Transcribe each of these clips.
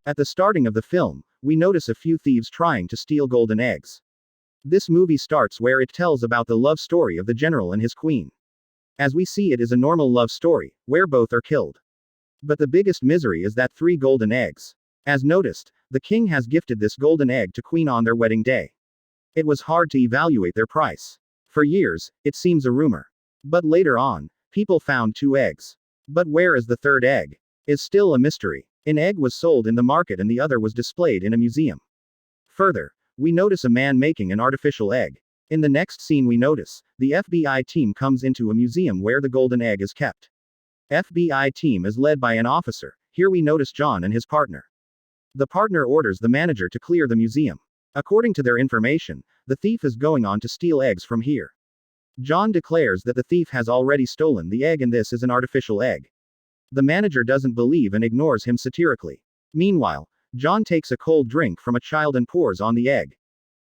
At the starting of the film, we notice a few thieves trying to steal golden eggs. This movie starts where it tells about the love story of the general and his queen. As we see, it is a normal love story, where both are killed. But the biggest misery is that 3 golden eggs. As noticed, the king has gifted this golden egg to queen on their wedding day. It was hard to evaluate their price. For years, it seems a rumor. But later on, people found 2 eggs. But where is the 3rd egg? Is still a mystery. An egg was sold in the market and the other was displayed in a museum. Further, we notice a man making an artificial egg. In the next scene we notice, the FBI team comes into a museum where the golden egg is kept. FBI team is led by an officer. Here we notice John and his partner. The partner orders the manager to clear the museum. According to their information, the thief is going on to steal eggs from here. John declares that the thief has already stolen the egg and this is an artificial egg. The manager doesn't believe and ignores him satirically. Meanwhile, John takes a cold drink from a child and pours on the egg.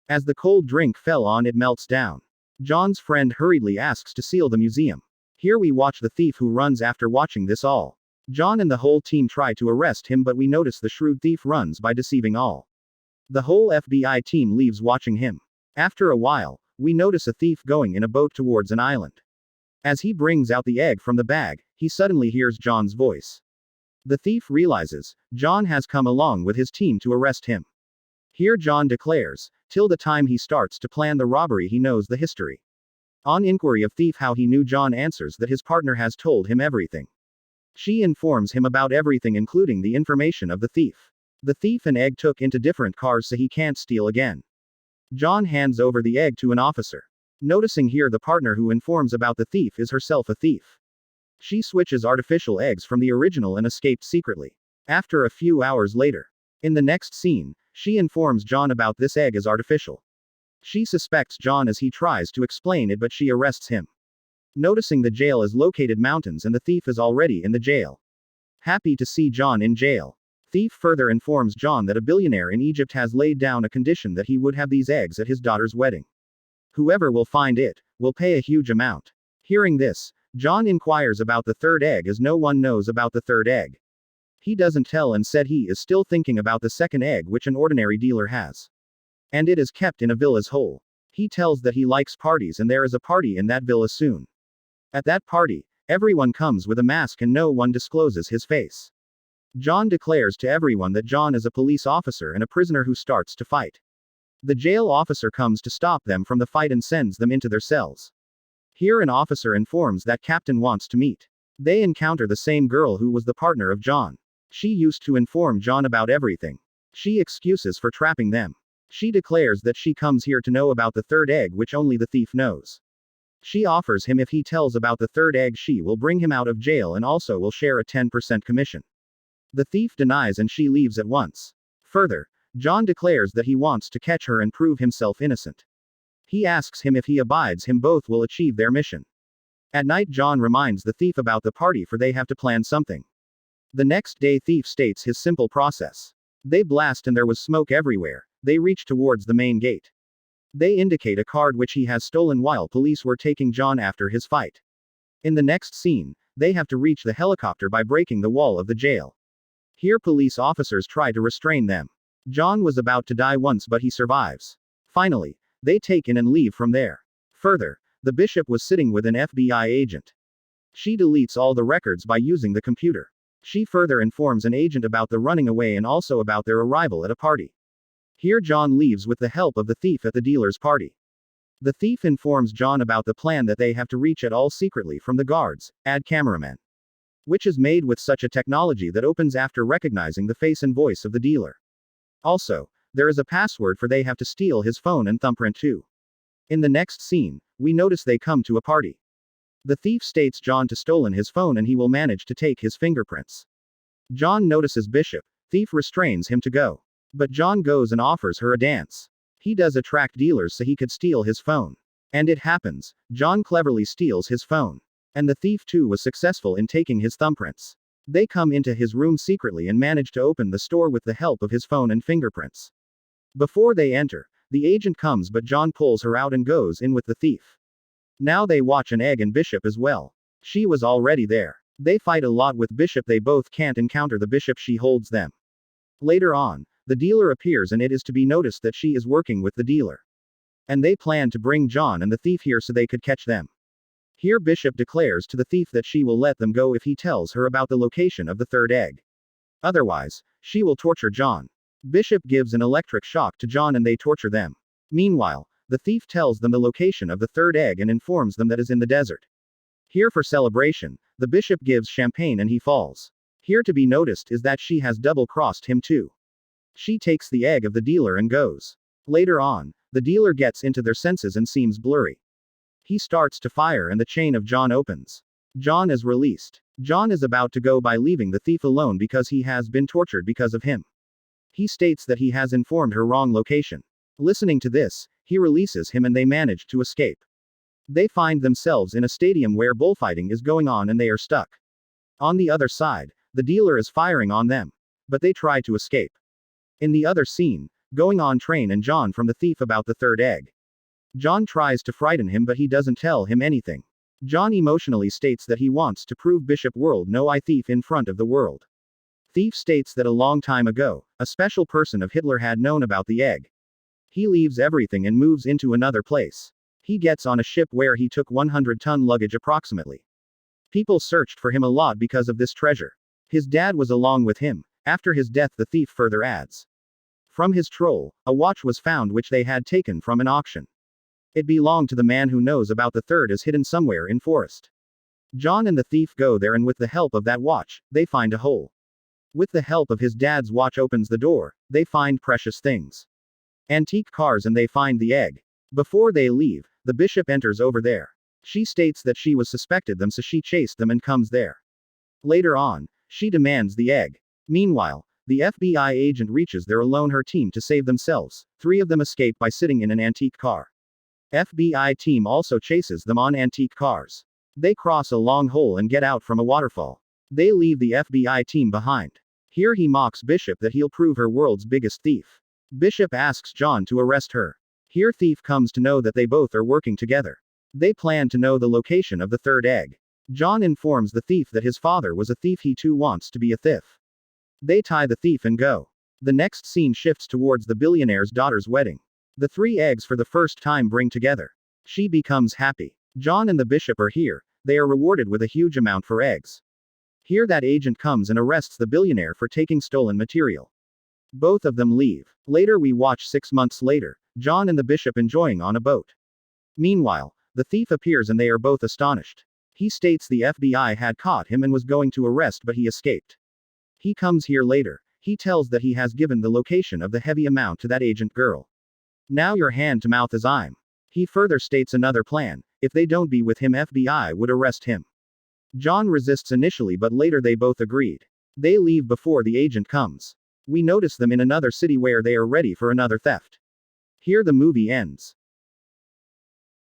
As the cold drink fell on, it melts down. John's friend hurriedly asks to seal the museum. Here we watch the thief who runs after watching this all. John and the whole team try to arrest him, but we notice the shrewd thief runs by deceiving all. The whole FBI team leaves watching him. After a while, we notice a thief going in a boat towards an island. As he brings out the egg from the bag, he suddenly hears John's voice. The thief realizes John has come along with his team to arrest him. Here John declares, till the time he starts to plan the robbery he knows the history. On inquiry of thief how he knew, John answers that his partner has told him everything. She informs him about everything including the information of the thief. The thief and egg took into different cars so he can't steal again. John hands over the egg to an officer. Noticing here the partner who informs about the thief is herself a thief. She switches artificial eggs from the original and escaped secretly. After a few hours later, in the next scene, she informs John about this egg is artificial. She suspects John as he tries to explain it, but she arrests him. Noticing the jail is located mountains and the thief is already in the jail. Happy to see John in jail. Thief further informs John that a billionaire in Egypt has laid down a condition that he would have these eggs at his daughter's wedding. Whoever will find it, will pay a huge amount. Hearing this, John inquires about the 3rd egg as no one knows about the 3rd egg. He doesn't tell and said he is still thinking about the 2nd egg which an ordinary dealer has. And it is kept in a villa's hole. He tells that he likes parties and there is a party in that villa soon. At that party, everyone comes with a mask and no one discloses his face. John declares to everyone that John is a police officer and a prisoner who starts to fight. The jail officer comes to stop them from the fight and sends them into their cells. Here an officer informs that Captain wants to meet. They encounter the same girl who was the partner of John. She used to inform John about everything. She excuses for trapping them. She declares that she comes here to know about the 3rd egg which only the thief knows. She offers him if he tells about the 3rd egg she will bring him out of jail and also will share a 10% commission. The thief denies and she leaves at once. Further, John declares that he wants to catch her and prove himself innocent. He asks him if he abides him, both will achieve their mission. At night John reminds the thief about the party for they have to plan something. The next day thief states his simple process. They blast and there was smoke everywhere. They reach towards the main gate. They indicate a card which he has stolen while police were taking John after his fight. In the next scene, they have to reach the helicopter by breaking the wall of the jail. Here police officers try to restrain them. John was about to die once but he survives. Finally, they take in and leave from there. Further, the bishop was sitting with an FBI agent. She deletes all the records by using the computer. She further informs an agent about the running away and also about their arrival at a party. Here John leaves with the help of the thief at the dealer's party. The thief informs John about the plan that they have to reach it all secretly from the guards, add cameraman. Which is made with such a technology that opens after recognizing the face and voice of the dealer. Also, there is a password for they have to steal his phone and thumbprint too. In the next scene, we notice they come to a party. The thief states John to stolen his phone and he will manage to take his fingerprints. John notices Bishop. Thief restrains him to go. But John goes and offers her a dance. He does attract dealers so he could steal his phone. And it happens, John cleverly steals his phone. And the thief too was successful in taking his thumbprints. They come into his room secretly and manage to open the store with the help of his phone and fingerprints. Before they enter, the agent comes but John pulls her out and goes in with the thief. Now they watch an egg and Bishop as well. She was already there. They fight a lot with Bishop, they both can't encounter the Bishop, she holds them. Later on, the dealer appears and it is to be noticed that she is working with the dealer. And they plan to bring John and the thief here so they could catch them. Here Bishop declares to the thief that she will let them go if he tells her about the location of the third egg. Otherwise, she will torture John. Bishop gives an electric shock to John and they torture them. Meanwhile, the thief tells them the location of the third egg and informs them that is in the desert. Here for celebration, the bishop gives champagne and he falls. Here to be noticed is that she has double-crossed him too. She takes the egg of the dealer and goes. Later on, the dealer gets into their senses and seems blurry. He starts to fire and the chain of John opens. John is released. John is about to go by leaving the thief alone because he has been tortured because of him. He states that he has informed her wrong location. Listening to this, he releases him and they manage to escape. They find themselves in a stadium where bullfighting is going on and they are stuck. On the other side, the dealer is firing on them. But they try to escape. In the other scene, going on train and John from the thief about the third egg. John tries to frighten him but he doesn't tell him anything. John emotionally states that he wants to prove Bishop World no I thief in front of the world. Thief states that a long time ago, a special person of Hitler had known about the egg. He leaves everything and moves into another place. He gets on a ship where he took 100-ton luggage approximately. People searched for him a lot because of this treasure. His dad was along with him. After his death the thief further adds. From his troll, a watch was found which they had taken from an auction. It belonged to the man who knows about the third is hidden somewhere in forest. John and the thief go there and with the help of that watch, they find a hole. With the help of his dad's watch opens the door, they find precious things. Antique cars and they find the egg. Before they leave, the bishop enters over there. She states that she was suspected them so she chased them and comes there. Later on, she demands the egg. Meanwhile, the FBI agent reaches there alone her team to save themselves. 3 of them escape by sitting in an antique car. FBI team also chases them on antique cars. They cross a long hole and get out from a waterfall. They leave the FBI team behind. Here he mocks Bishop that he'll prove her world's biggest thief. Bishop asks John to arrest her. Here thief comes to know that they both are working together. They plan to know the location of the third egg. John informs the thief that his father was a thief, he too wants to be a thief. They tie the thief and go. The next scene shifts towards the billionaire's daughter's wedding. The 3 eggs for the first time bring together. She becomes happy. John and the bishop are here. They are rewarded with a huge amount for eggs. Here that agent comes and arrests the billionaire for taking stolen material. Both of them leave. Later we watch 6 months later, John and the bishop enjoying on a boat. Meanwhile, the thief appears and they are both astonished. He states the FBI had caught him and was going to arrest but he escaped. He comes here later. He tells that he has given the location of the heavy amount to that agent girl. Now your hand to mouth as I'm. He further states another plan. If they don't be with him FBI would arrest him. John resists initially but later they both agreed. They leave before the agent comes. We notice them in another city where they are ready for another theft. Here the movie ends.